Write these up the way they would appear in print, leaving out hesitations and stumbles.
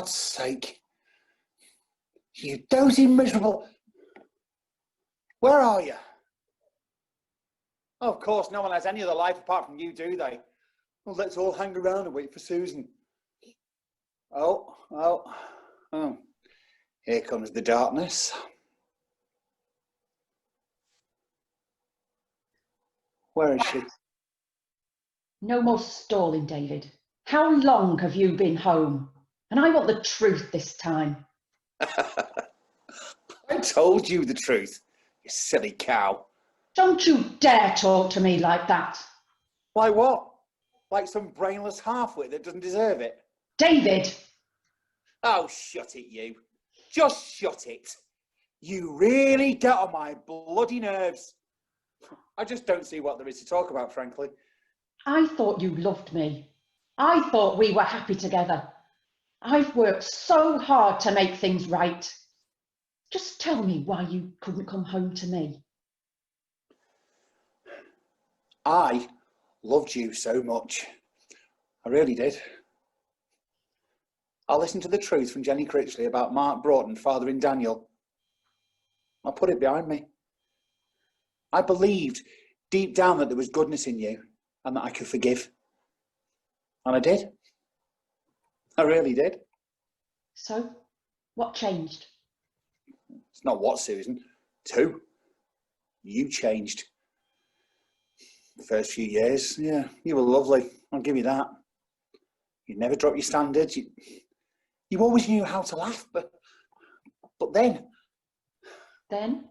God's sake. You dozy miserable... Where are you? Oh, of course, no one has any other life apart from you, do they? Well, let's all hang around and wait for Susan. Oh. Here comes the darkness. Where is she? No more stalling, David. How long have you been home? And I want the truth this time. I told you the truth, you silly cow. Don't you dare talk to me like that. Like what? Like some brainless halfwit that doesn't deserve it? David! Oh, shut it, you. Just shut it. You really get on my bloody nerves. I just don't see what there is to talk about, frankly. I thought you loved me. I thought we were happy together. I've worked so hard to make things right. Just tell me why you couldn't come home to me. I loved you so much. I really did. I listened to the truth from Jenny Critchley about Mark Broughton fathering Daniel. I put it behind me. I believed deep down that there was goodness in you and that I could forgive. And I did. I really did. So, what changed? It's not what, Susan. It's who. You changed. The first few years, yeah, you were lovely. I'll give you that. You never dropped your standards. You always knew how to laugh, but then... Then?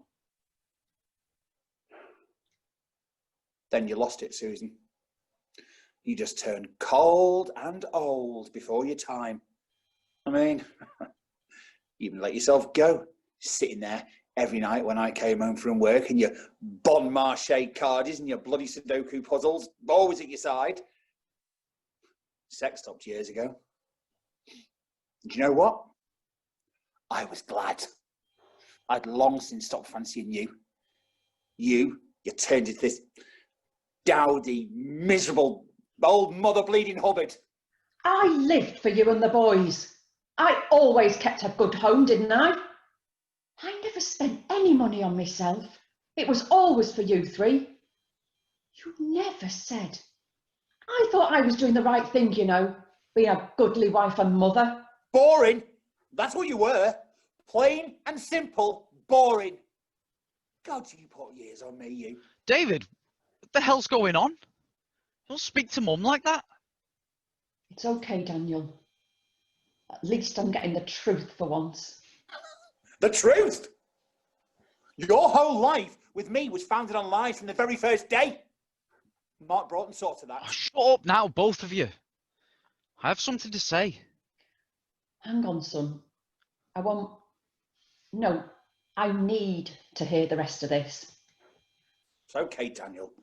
Then you lost it, Susan. You just turned cold and old before your time. I mean, you even let yourself go, sitting there every night when I came home from work and your Bon Marché cards and your bloody Sudoku puzzles, always at your side. Sex stopped years ago. Do you know what? I was glad. I'd long since stopped fancying you. You turned into this dowdy, miserable, old mother-bleeding Hubbard. I lived for you and the boys. I always kept a good home, didn't I? I never spent any money on myself. It was always for you three. You never said. I thought I was doing the right thing, you know, being a goodly wife and mother. Boring. That's what you were. Plain and simple, boring. God, you put years on me, you. David, what the hell's going on? Don't speak to Mum like that. It's okay, Daniel. At least I'm getting the truth for once. The truth? Your whole life with me was founded on lies from the very first day. Mark Broughton saw to that. Oh, shut up now, both of you. I have something to say. Hang on, son. I need to hear the rest of this. It's okay, Daniel.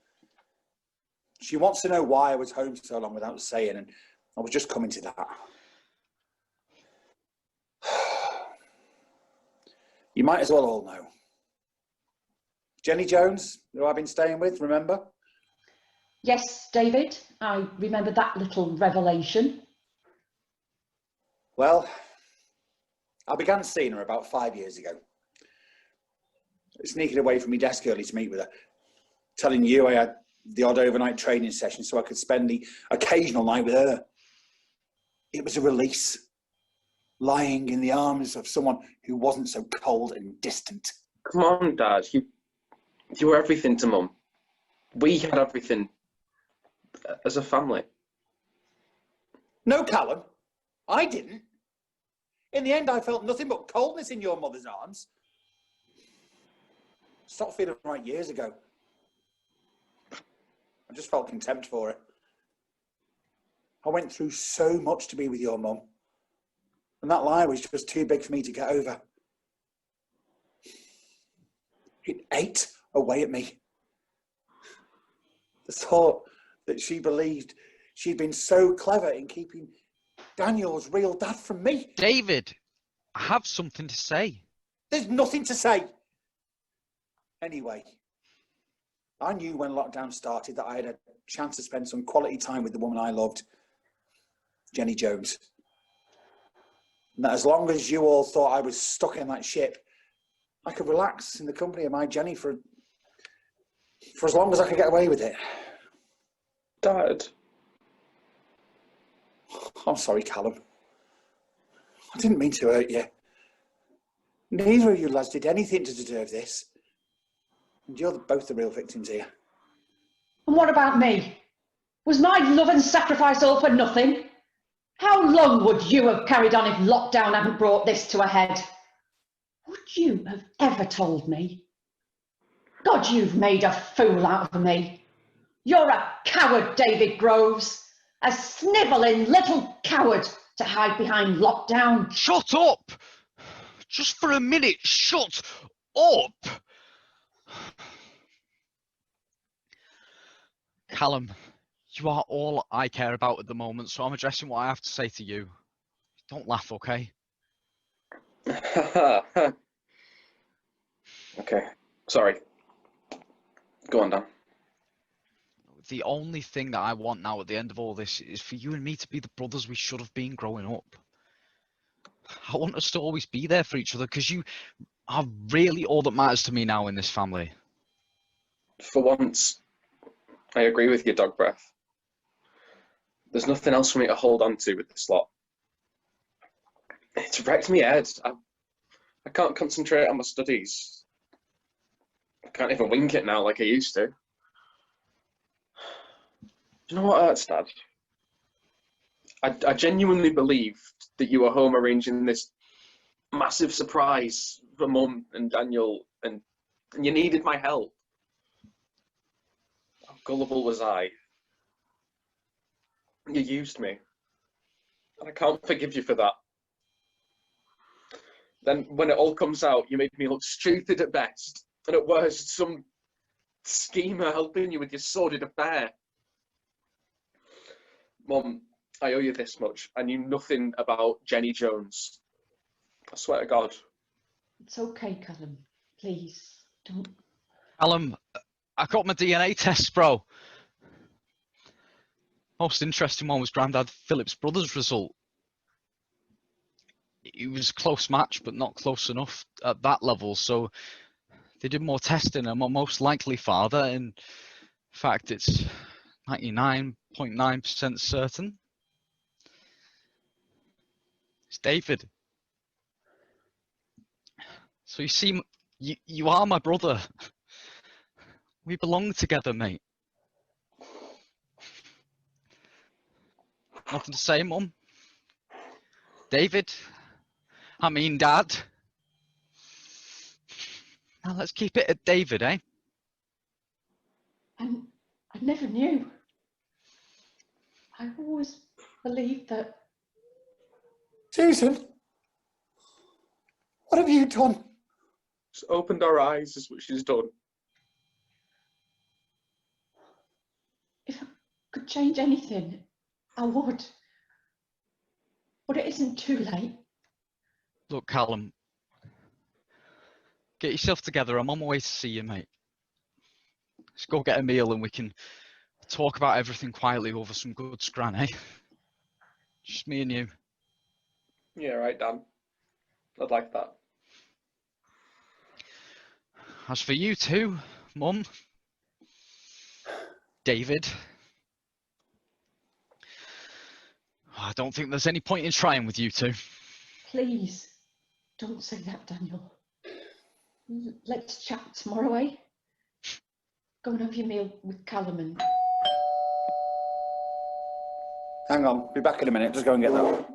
She wants to know why I was home so long without saying, and I was just coming to that. You might as well all know. Jenny Jones, who I've been staying with, remember? Yes, David, I remember that little revelation. Well, I began seeing her about 5 years ago. Sneaking away from my desk early to meet with her. Telling you I had the odd overnight training session so I could spend the occasional night with her. It was a release. Lying in the arms of someone who wasn't so cold and distant. Come on, Dad. You were everything to Mum. We had everything as a family. No, Callum. I didn't. In the end, I felt nothing but coldness in your mother's arms. Stopped feeling right years ago. I just felt contempt for her. I went through so much to be with your mum. And that lie was just too big for me to get over. It ate away at me. The thought that she believed she'd been so clever in keeping Daniel's real dad from me. David, I have something to say. There's nothing to say. Anyway, I knew when lockdown started that I had a chance to spend some quality time with the woman I loved, Jenny Jones. And that as long as you all thought I was stuck in that ship, I could relax in the company of my Jenny for as long as I could get away with it. Dad. I'm sorry, Callum. I didn't mean to hurt you. Neither of you lads did anything to deserve this. And you're both the real victims here. And what about me? Was my love and sacrifice all for nothing? How long would you have carried on if lockdown hadn't brought this to a head? Would you have ever told me? God, you've made a fool out of me. You're a coward, David Groves. A snivelling little coward to hide behind lockdown. Shut up! Just for a minute, shut up! Callum, you are all I care about at the moment, so I'm addressing what I have to say to you. Don't laugh, okay? Okay, sorry. Go on, Dan. The only thing that I want now at the end of all this is for you and me to be the brothers we should have been growing up. I want us to always be there for each other because you are really all that matters to me now in this family. For once, I agree with you, Dog Breath. There's nothing else for me to hold on to with this lot. It's wrecked me head. I can't concentrate on my studies. I can't even wing it now like I used to. Do you know what hurts, Dad? I genuinely believed that you were home arranging this massive surprise for Mum and Daniel, and you needed my help. How gullible was I? You used me. And I can't forgive you for that. Then when it all comes out, you made me look stupid at best, and at worst, some schemer helping you with your sordid affair. Mum, I owe you this much. I knew nothing about Jenny Jones. I swear to God. It's okay, Callum. Please, don't. Callum, I got my DNA test, bro. Most interesting one was Grandad Philip's brother's result. It was a close match, but not close enough at that level. So they did more testing, and my most likely father, in fact, it's 99.9% certain. It's David. So you see, you are my brother. We belong together, mate. Nothing to say, Mum? David? I mean, Dad? Now let's keep it at David, eh? And I never knew. I always believed that. Susan, what have you done? She's opened our eyes, is what she's done. If I could change anything, I would. But it isn't too late. Look, Callum, get yourself together. I'm on my way to see you, mate. Let's go get a meal and we can talk about everything quietly over some good scran, eh? Just me and you. Yeah, right, Dan. I'd like that. As for you two, Mum, David, I don't think there's any point in trying with you two. Please, don't say that, Daniel. Let's chat tomorrow, eh? Go and have your meal with Callum and... Hang on, be back in a minute. Just go and get that.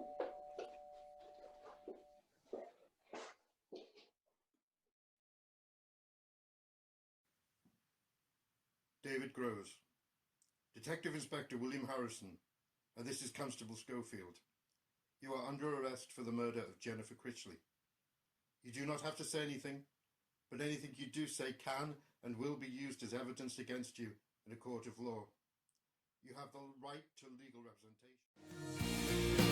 David Groves. Detective Inspector William Harrison, and this is Constable Schofield. You are under arrest for the murder of Jennifer Critchley. You do not have to say anything, but anything you do say can and will be used as evidence against you in a court of law. You have the right to legal representation.